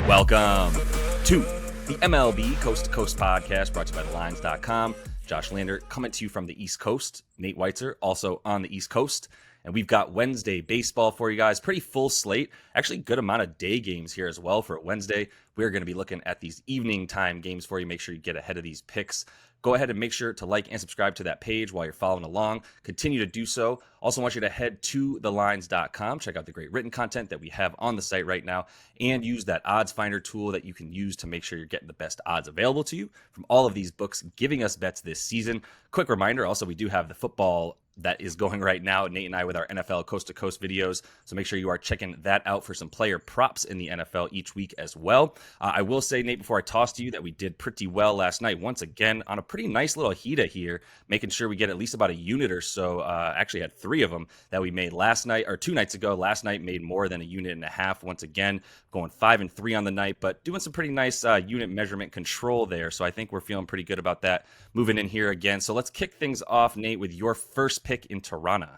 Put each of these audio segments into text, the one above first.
Welcome to the MLB Coast to Coast podcast brought to you by thelines.com. Josh Lander coming to you from the East Coast. Nate Weitzer also on the East Coast. And we've got Wednesday baseball for you guys. Pretty full slate. Actually, good amount of day games here as well for Wednesday. We're going to be looking at these evening time games for you. Make sure you get ahead of these picks. Go ahead and make sure to like and subscribe to that page while you're following along. Continue to do so. Also want you to head to thelines.com. Check out the great written content that we have on the site right now and use that odds finder tool that you can use to make sure you're getting the best odds available to you from all of these books giving us bets this season. Quick reminder, also, we do have the football that is going right now, Nate and I, with our NFL Coast to Coast videos. So make sure you are checking that out for some player props in the NFL each week as well. I will say, Nate, before I toss to you, that we did pretty well last night, once again, on a pretty nice little heater here, making sure we get at least about a unit or so. Actually had 3 of them that we made last night, or 2 nights ago. Last night made more than a unit and a half. Once again, going 5-3 on the night, but doing some pretty nice unit measurement control there. So I think we're feeling pretty good about that moving in here again. So let's kick things off, Nate, with your first pick in Toronto.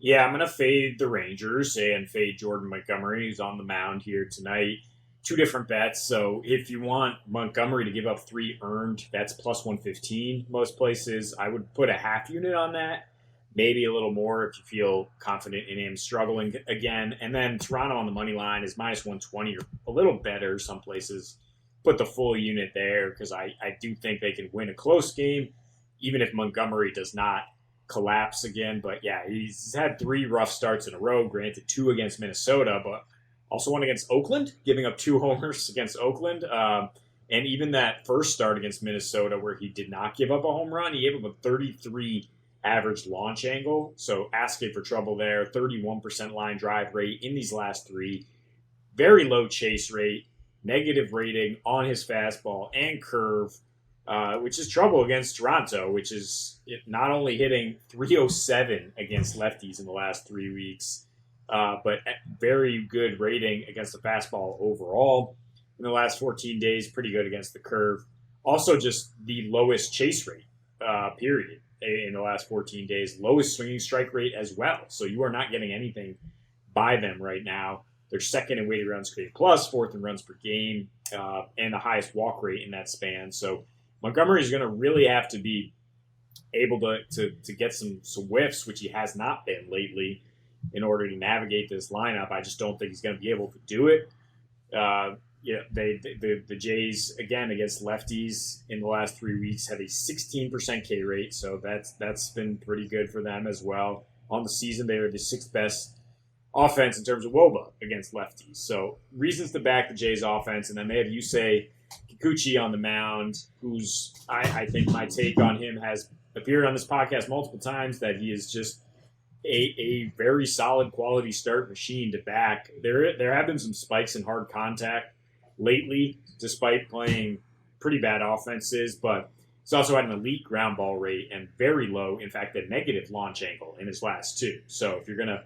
Yeah, I'm going to fade the Rangers and fade Jordan Montgomery, who's on the mound here tonight. 2 different bets. So if you want Montgomery to give up 3 earned, that's plus 115 most places. I would put a half unit on that, maybe a little more if you feel confident in him struggling again. And then Toronto on the money line is minus 120 or a little better some places. Put the full unit there because I do think they can win a close game, even if Montgomery does not collapse again. But yeah, he's had 3 rough starts in a row, granted 2 against Minnesota, but also 1 against Oakland, giving up 2 homers against Oakland. And even that first start against Minnesota where he did not give up a home run, he gave up a 33 average launch angle. So asking for trouble there. 31% line drive rate in these last 3. Very low chase rate, negative rating on his fastball and curve. Which is trouble against Toronto, which is not only hitting 307 against lefties in the last 3 weeks, but very good rating against the fastball overall in the last 14 days, pretty good against the curve. Also just the lowest chase rate, period, in the last 14 days. Lowest swinging strike rate as well. So you are not getting anything by them right now. They're second in weighted runs created plus, 4th in runs per game, and the highest walk rate in that span. So Montgomery is going to really have to be able to get some whiffs, which he has not been lately, in order to navigate this lineup. I just don't think he's going to be able to do it. The Jays, again, against lefties in the last 3 weeks, have a 16% K rate, so that's been pretty good for them as well. On the season, they are the 6th best offense in terms of WOBA against lefties. So reasons to back the Jays offense, and then they have Yusei Kikuchi on the mound, who's, I think my take on him has appeared on this podcast multiple times, that he is just a very solid quality start machine to back. There have been some spikes in hard contact lately, despite playing pretty bad offenses, but he's also had an elite ground ball rate and very low, in fact, a negative launch angle in his last 2. So if you're going to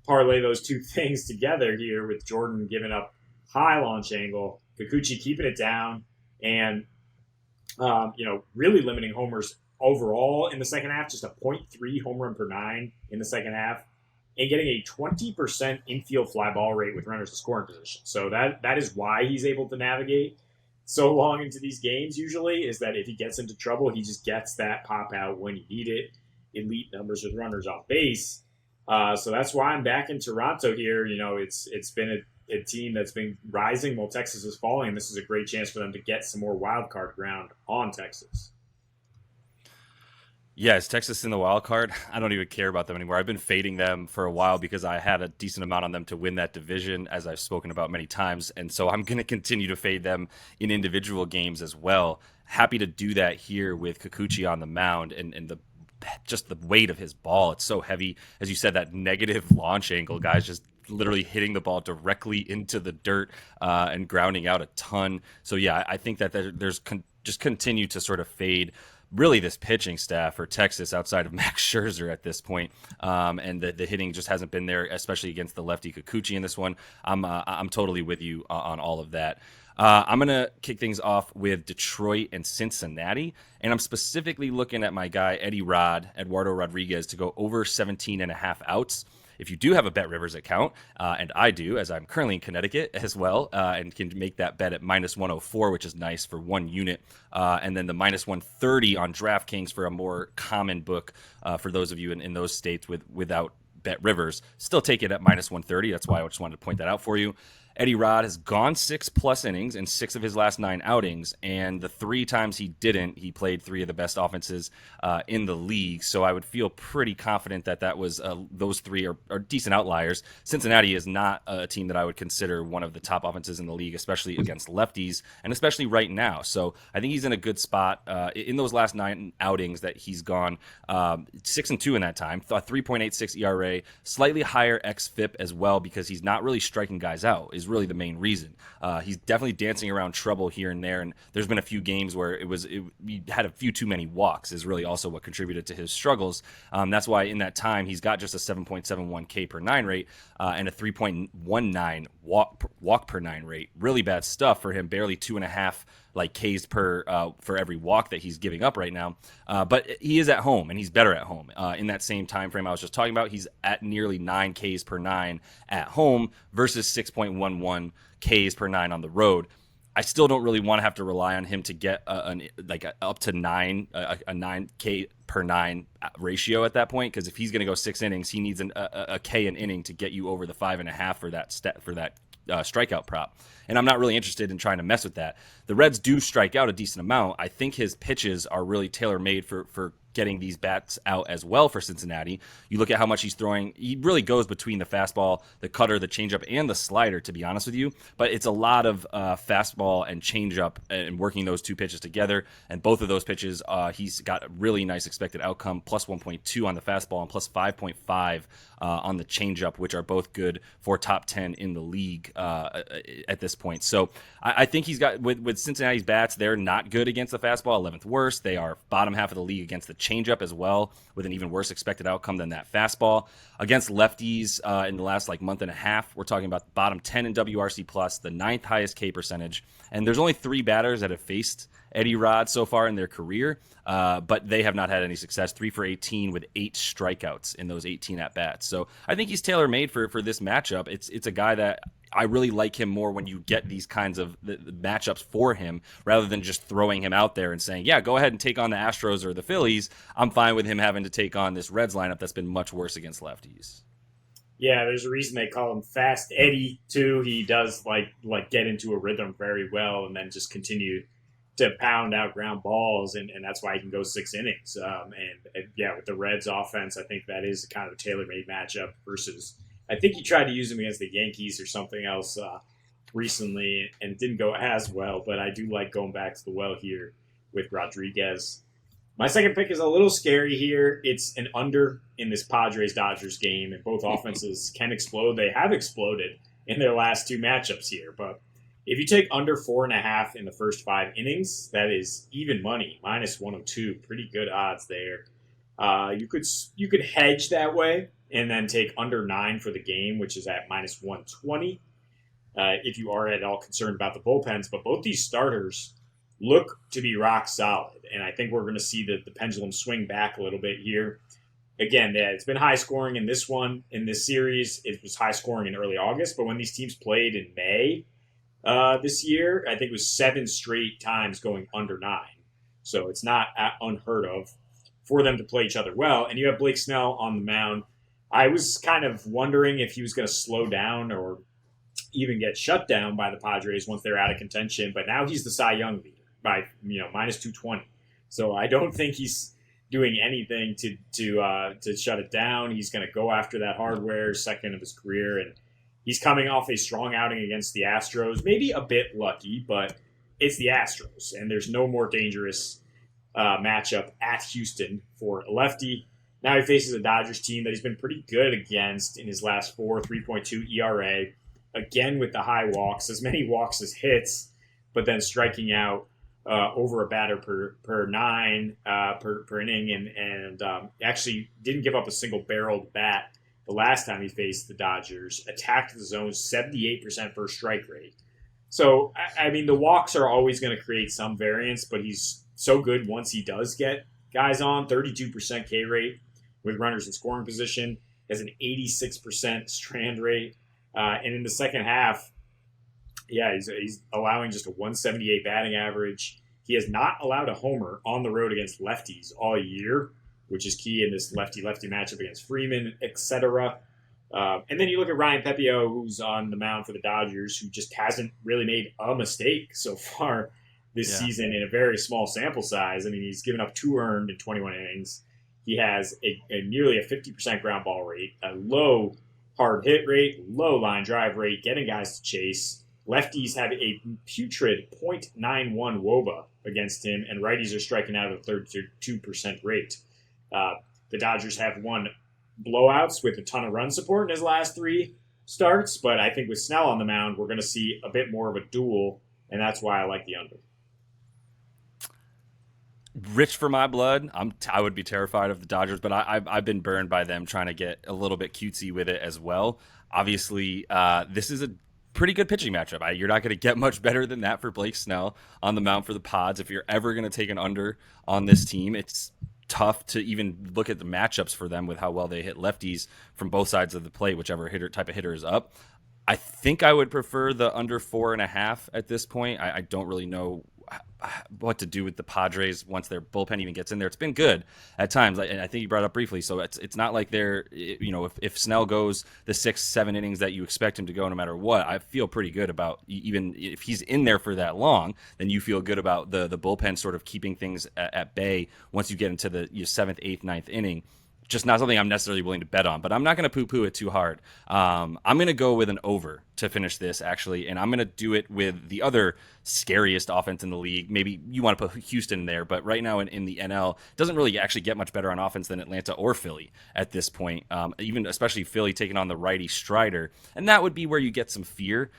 parlay those 2 things together here with Jordan giving up high launch angle, Kikuchi keeping it down, and really limiting homers overall in the second half, just a 0.3 home run per 9 in the second half, and getting a 20% infield fly ball rate with runners in scoring position. So that is why he's able to navigate so long into these games usually, is that if he gets into trouble, he just gets that pop out when you need it. Elite numbers with runners on base. So that's why I'm back in Toronto here. It's been a team that's been rising while Texas is falling, and this is a great chance for them to get some more wild card ground on Texas. Yeah, is Texas in the wild card? I don't even care about them anymore. I've been fading them for a while because I had a decent amount on them to win that division, as I've spoken about many times. And so I'm going to continue to fade them in individual games as well. Happy to do that here with Kikuchi on the mound and just the weight of his ball. It's so heavy. As you said, that negative launch angle, guys, just literally hitting the ball directly into the dirt and grounding out a ton. So yeah, I think that there's just continue to sort of fade really this pitching staff for Texas outside of Max Scherzer at this point. And the hitting just hasn't been there, especially against the lefty Kikuchi in this one. I'm totally with you on all of that. I'm going to kick things off with Detroit and Cincinnati, and I'm specifically looking at my guy, Eduardo Rodriguez, to go over 17.5 outs. if you do have a Bet Rivers account, and I do, as I'm currently in Connecticut as well, and can make that bet at minus 104, which is nice for 1 unit, and then the minus 130 on DraftKings for a more common book for those of you in those states without Bet Rivers. Still take it at minus 130. That's why I just wanted to point that out for you. Eddie Rod has gone 6+ innings in 6 of his last 9 outings, and the 3 times he didn't, he played 3 of the best offenses in the league. So I would feel pretty confident that was those 3 are decent outliers. Cincinnati is not a team that I would consider one of the top offenses in the league, especially against lefties, and especially right now. So I think he's in a good spot in those last 9 outings that he's gone 6-2 in that time, 3.86 ERA, slightly higher xFIP as well because he's not really striking guys out. Is really the main reason. He's definitely dancing around trouble here and there, and there's been a few games where he had a few too many walks is really also what contributed to his struggles. That's why in that time he's got just a 7.71 K per 9 rate and a 3.19 walk per 9 rate. Really bad stuff for him. Barely 2.5 Ks per for every walk that he's giving up right now. But he is at home, and he's better at home. In that same time frame I was just talking about, he's at nearly 9 Ks per 9 at home versus 6.11 Ks per 9 on the road. I still don't really want to have to rely on him to get up to 9 K per 9 ratio at that point, because if he's going to go 6 innings, he needs a K an inning to get you over the 5.5 for that strikeout prop. And I'm not really interested in trying to mess with that. The Reds do strike out a decent amount. I think his pitches are really tailor-made for getting these bats out as well for Cincinnati. You look at how much he's throwing. He really goes between the fastball, the cutter, the changeup, and the slider, to be honest with you. But it's a lot of fastball and changeup and working those 2 pitches together. And both of those pitches, he's got a really nice expected outcome, plus 1.2 on the fastball and plus 5.5 on the changeup, which are both good for top 10 in the league at this point. So I think he's got, with Cincinnati's bats, they're not good against the fastball, 11th worst. They are bottom half of the league against the changeup as well, with an even worse expected outcome than that fastball. Against lefties in the last month and a half, we're talking about bottom 10 in WRC plus, the 9th highest K percentage. And there's only 3 batters that have faced Eddie Rod so far in their career, but they have not had any success. 3 for 18 with 8 strikeouts in those 18 at-bats. So I think he's tailor-made for this matchup. It's a guy that I really like him more when you get these kinds of the matchups for him, rather than just throwing him out there and saying, yeah, go ahead and take on the Astros or the Phillies. I'm fine with him having to take on this Reds lineup that's been much worse against lefties. Yeah, there's a reason they call him Fast Eddie, too. He does like get into a rhythm very well and then just continue to pound out ground balls, and that's why he can go 6 innings. And yeah, with the Reds offense, I think that is kind of a tailor-made matchup versus, I think he tried to use him against the Yankees or something else recently, and it didn't go as well, but I do like going back to the well here with Rodriguez. My second pick is a little scary here. It's an under in this Padres-Dodgers game, and both offenses can explode. They have exploded in their last 2 matchups here, but if you take under 4.5 in the first 5 innings, that is even money, minus 102. Pretty good odds there. You could hedge that way and then take under 9 for the game, which is at minus 120. If you are at all concerned about the bullpens, but both these starters look to be rock solid, and I think we're going to see the pendulum swing back a little bit here. Again, it's been high scoring in this series. It was high scoring in early August, but when these teams played in May this year, I think it was 7 straight times going under 9. So it's not unheard of for them to play each other well. And you have Blake Snell on the mound. I was kind of wondering if he was going to slow down or even get shut down by the Padres once they're out of contention, but now he's the Cy Young leader by minus 220. So I don't think he's doing anything to shut it down. He's going to go after that hardware, second of his career, and he's coming off a strong outing against the Astros. Maybe a bit lucky, but it's the Astros, and there's no more dangerous matchup at Houston for a lefty. Now he faces a Dodgers team that he's been pretty good against in his last 4, 3.2 ERA. Again with the high walks, as many walks as hits, but then striking out over a batter per 9 per inning, and actually didn't give up a single barreled bat the last time he faced the Dodgers. Attacked the zone 78% first strike rate. So, I mean, the walks are always going to create some variance, but he's so good once he does get guys on, 32% K rate with runners in scoring position. has an 86% strand rate. And in the second half, he's allowing just a 178 batting average. He has not allowed a homer on the road against lefties all year, which is key in this lefty-lefty matchup against Freeman, etc. And then you look at Ryan Pepio, who's on the mound for the Dodgers, who just hasn't really made a mistake so far this season in a very small sample size. I mean, he's given up 2 earned in 21 innings. He has a nearly a 50% ground ball rate, a low hard hit rate, low line drive rate, getting guys to chase. Lefties have a putrid .91 WOBA against him, and righties are striking out at a 32% rate. The Dodgers have won blowouts with a ton of run support in his last 3 starts, but I think with Snell on the mound, we're going to see a bit more of a duel, and that's why I like the under. Rich for my blood. I would be terrified of the Dodgers, but I've been burned by them trying to get a little bit cutesy with it as well. Obviously, this is a pretty good pitching matchup. You're not going to get much better than that for Blake Snell on the mound for the Pods. If you're ever going to take an under on this team, it's tough to even look at the matchups for them with how well they hit lefties from both sides of the plate, whichever type of hitter is up. I think I would prefer the under 4.5 at this point. I don't really know what to do with the Padres once their bullpen even gets in there. It's been good at times, and I think you brought it up briefly. So it's not like they're, if Snell goes the 6-7 innings that you expect him to go no matter what, I feel pretty good about, even if he's in there for that long, then you feel good about the bullpen sort of keeping things at bay once you get into the 7th, 8th, 9th inning. Just not something I'm necessarily willing to bet on, but I'm not going to poo-poo it too hard. I'm going to go with an over to finish this, actually, and I'm going to do it with the other scariest offense in the league. Maybe you want to put Houston in there, but right now in the NL, it doesn't really actually get much better on offense than Atlanta or Philly at this point, even especially Philly taking on the righty Strider, and that would be where you get some fear.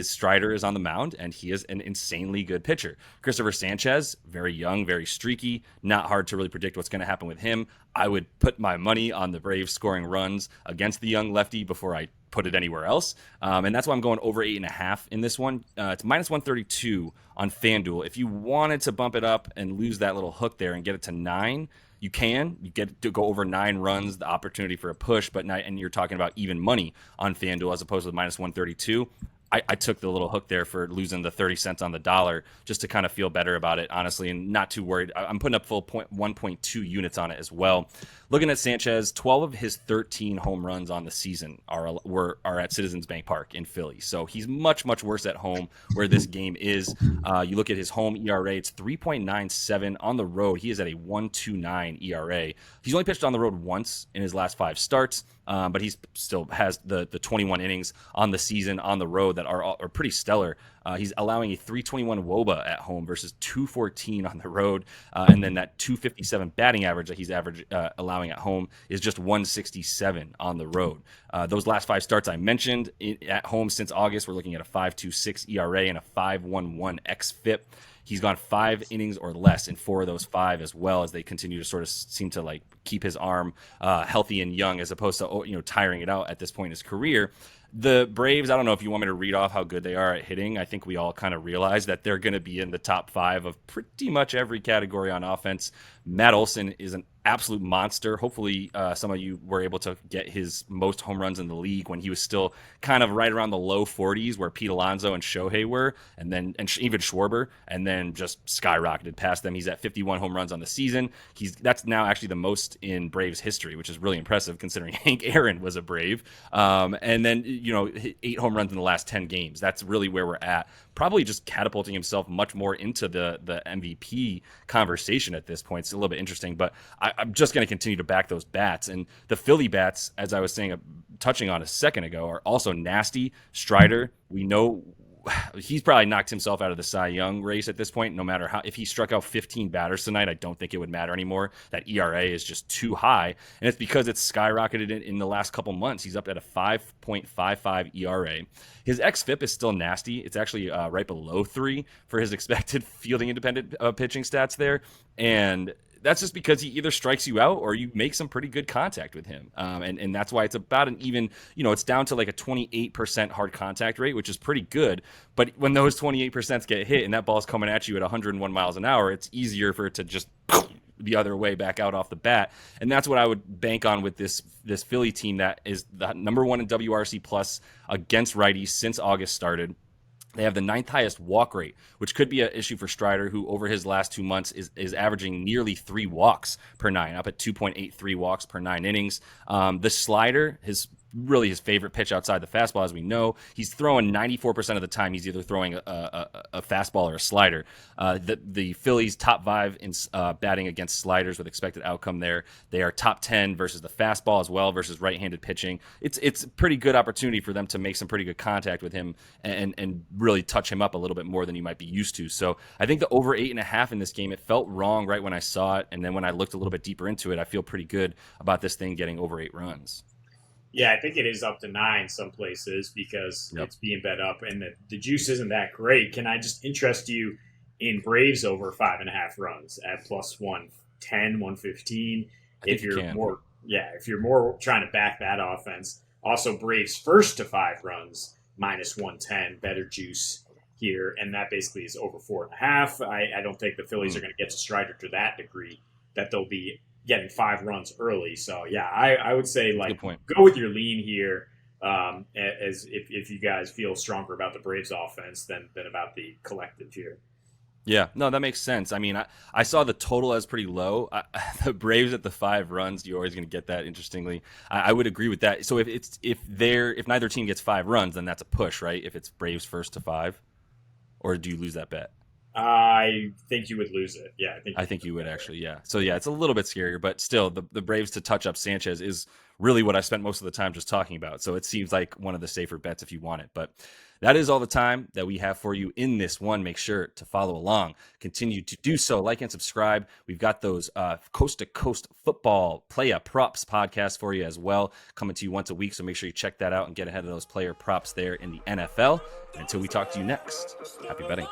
Strider is on the mound, and he is an insanely good pitcher. Christopher Sanchez, very young, very streaky, not hard to really predict what's going to happen with him. I would put my money on the Braves scoring runs against the young lefty before I put it anywhere else. And that's why I'm going over 8.5 in this one. It's minus 132 on FanDuel. If you wanted to bump it up and lose that little hook there and get it to 9, you can. You get to go over 9 runs, the opportunity for a push, and you're talking about even money on FanDuel as opposed to minus 132. I took the little hook there for losing the 30 cents on the dollar just to kind of feel better about it, honestly, and not too worried. I'm putting up full 1.2 units on it as well. Looking at Sanchez, 12 of his 13 home runs on the season are at Citizens Bank Park in Philly. So he's much, much worse at home where this game is. You look at his home ERA, it's 3.97. On the road, he is at a 1.29 ERA. He's only pitched on the road once in his last 5 starts, but he still has the 21 innings on the season on the road that are pretty stellar. He's allowing a 3.21 WOBA at home versus 2.14 on the road, and then that 2.57 batting average that he's allowing at home is just 1.67 on the road. Those last 5 starts I mentioned at home since August, we're looking at a 5.26 ERA and a 5.11 xFIP. He's gone 5 innings or less in 4 of those 5, as well as they continue to sort of seem to like keep his arm healthy and young, as opposed to tiring it out at this point in his career. The Braves, I don't know if you want me to read off how good they are at hitting. I think we all kind of realize that they're going to be in the top 5 of pretty much every category on offense. Matt Olson is an absolute monster. Hopefully some of you were able to get his most home runs in the league when he was still kind of right around the low 40s where Pete Alonso and Shohei were, and even Schwarber, and then just skyrocketed past them. He's at 51 home runs on the season. That's now actually the most in Braves history, which is really impressive considering Hank Aaron was a Brave. And then 8 home runs in the last 10 games. That's really where we're at. Probably just catapulting himself much more into the MVP conversation at this point. It's a little bit interesting, but I'm just going to continue to back those bats. And the Philly bats, as I was saying, touching on a second ago, are also nasty. Strider, we know he's probably knocked himself out of the Cy Young race at this point. No matter how, if he struck out 15 batters tonight, I don't think it would matter anymore. That ERA is just too high, and it's because it's skyrocketed in the last couple months. He's up at a 5.55 ERA. His xFIP is still nasty. It's actually right below 3 for his expected fielding independent pitching stats there, and that's just because he either strikes you out or you make some pretty good contact with him. And that's why it's about an even, it's down to like a 28% hard contact rate, which is pretty good. But when those 28% get hit and that ball's coming at you at 101 miles an hour, it's easier for it to just the other way back out off the bat. And that's what I would bank on with this Philly team that is the number one in WRC plus against righties since August started. They have the 9th highest walk rate, which could be an issue for Strider, who over his last 2 months is averaging nearly 3 walks per 9, up at 2.83 walks per 9 innings. The slider, his favorite pitch outside the fastball, as we know. He's throwing 94% of the time. He's either throwing a fastball or a slider. The Phillies top 5 in batting against sliders with expected outcome there. They are top 10 versus the fastball as well versus right-handed pitching. It's a pretty good opportunity for them to make some pretty good contact with him and really touch him up a little bit more than you might be used to. So I think the over 8.5 in this game, it felt wrong right when I saw it. And then when I looked a little bit deeper into it, I feel pretty good about this thing getting over 8 runs. Yeah, I think it is up to 9 some places because it's being bet up, and the juice isn't that great. Can I just interest you in Braves over 5.5 runs at plus 110, 115? If you're more trying to back that offense. Also, Braves first to 5 runs minus 110, better juice here, and that basically is over 4.5. I don't think the Phillies are going to get to Strider to that degree that they'll be getting 5 runs early. So yeah, I would say go with your lean here, as if you guys feel stronger about the Braves offense than about the collective here. Yeah, no, that makes sense. I mean, I saw the total as pretty low. The Braves at the 5 runs, you're always going to get that. Interestingly, I would agree with that. So if neither team gets 5 runs, then that's a push, right? If it's Braves first to 5, or do you lose that bet? I think you would lose it. Yeah, I think you would actually. Yeah. So yeah, it's a little bit scarier, but still, the Braves to touch up Sanchez is really what I spent most of the time just talking about. So it seems like one of the safer bets if you want it. But that is all the time that we have for you in this one. Make sure to follow along. Continue to do so. Like and subscribe. We've got those coast to coast football player props podcasts for you as well, coming to you once a week. So make sure you check that out and get ahead of those player props there in the NFL. And until we talk to you next, happy betting.